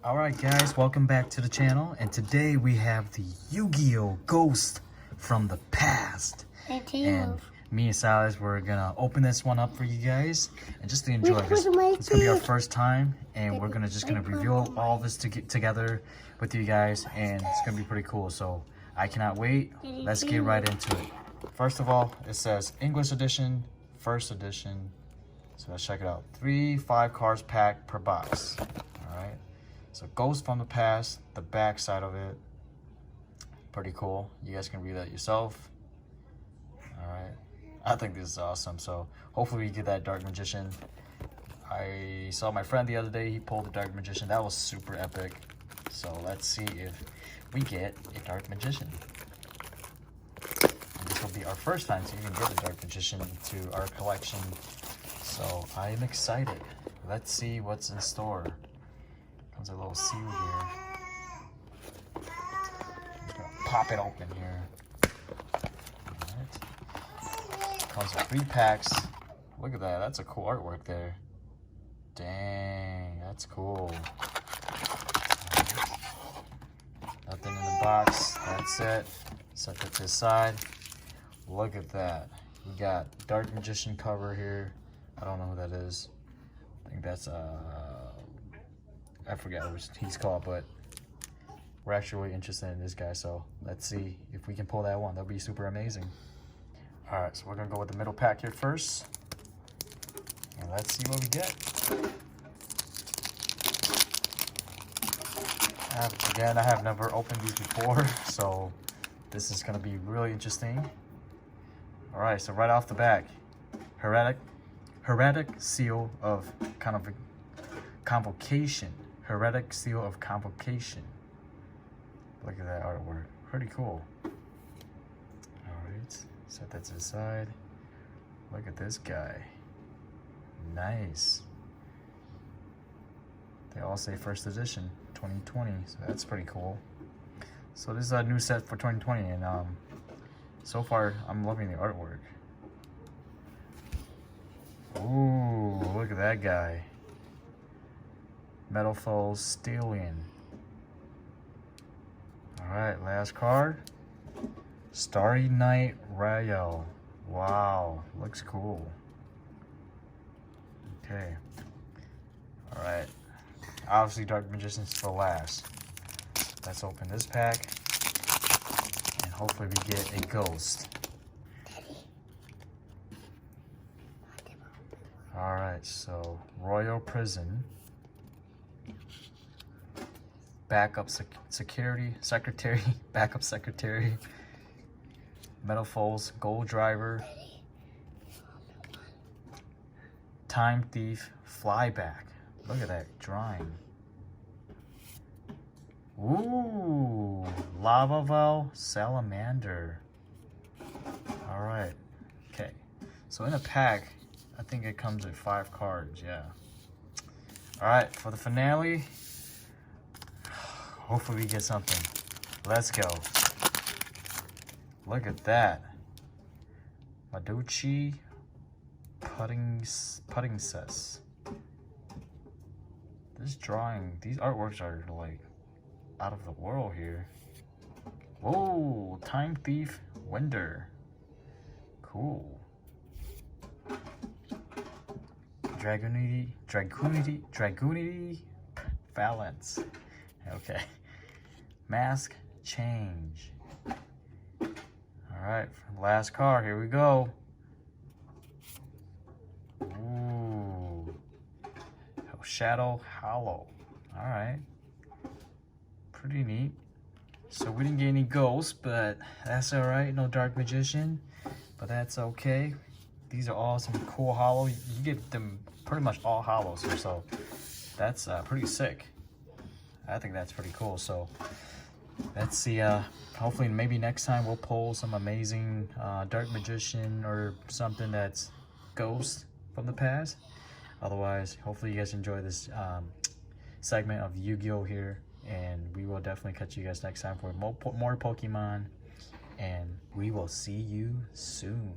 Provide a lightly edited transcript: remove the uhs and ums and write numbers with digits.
Alright guys, welcome back to the channel, and today we have the Yu-Gi-Oh! Ghost from the Past. And me and Silas, we're gonna open this one up for you guys, and just to enjoy this. It's gonna be our first time, and we're just gonna review all this together with you guys, and it's gonna be pretty cool, so I cannot wait. Let's get right into it. First of all, it says English edition, first edition, so let's check it out. 5 cards pack per box. Alright. So Ghost from the Past, the back side of it. Pretty cool. You guys can read that yourself. Alright. I think this is awesome. So hopefully we get that Dark Magician. I saw my friend the other day, he pulled the Dark Magician. That was super epic. So let's see if we get a Dark Magician. And this will be our first time to even get a Dark Magician to our collection. So I am excited. Let's see what's in store. Comes a little seal here. I'm just gonna pop it open here. Alright. Comes with 3 packs. Look at that. That's a cool artwork there. Dang, that's cool. Nothing in the box. That's it. Set that to the side. Look at that. We got Dark Magician cover here. I don't know who that is. I think that's I forget what he's called, but we're actually really interested in this guy, so let's see if we can pull that one. That'll be super amazing. Alright, so we're gonna go with the middle pack here first. And let's see what we get. Again, I have never opened these before, so this is gonna be really interesting. Alright, so right off the back, Heretic Seal of Convocation. Heretic Seal of Convocation. Look at that artwork. Pretty cool. Alright, set that to the side. Look at this guy. Nice. They all say first edition, 2020, so that's pretty cool. So this is a new set for 2020, and so far I'm loving the artwork. Ooh, look at that guy. Metal Foes Stallion. Alright, last card. Starry Night Royale. Wow, looks cool. Okay. Alright. Obviously Dark Magician's for last. Let's open this pack. And hopefully we get a ghost. Alright, so Royal Prison. Backup secretary, backup secretary, Metal Foes, Gold Driver, Time Thief, Flyback. Look at that drawing. Ooh, Lava Vel, Salamander. All right, okay. So in a pack, I think it comes with 5 cards. Yeah. All right, for the finale. Hopefully we get something. Let's go. Look at that. Maduchi Pudding Cess. This drawing, these artworks are like out of the world here. Whoa, Time Thief Winder. Cool. Dragoonity Balance. Okay. Mask Change. Alright, last card. Here we go. Ooh. Shadow Hollow. Alright. Pretty neat. So we didn't get any ghosts, but that's alright. No Dark Magician, but that's okay. These are all some cool hollow. You get them pretty much all hollows here, so that's pretty sick. I think that's pretty cool. So let's see, hopefully maybe next time we'll pull some amazing Dark Magician or something that's Ghost from the Past. Otherwise, hopefully you guys enjoy this segment of Yu-Gi-Oh! Here, and we will definitely catch you guys next time for more Pokemon, and we will see you soon.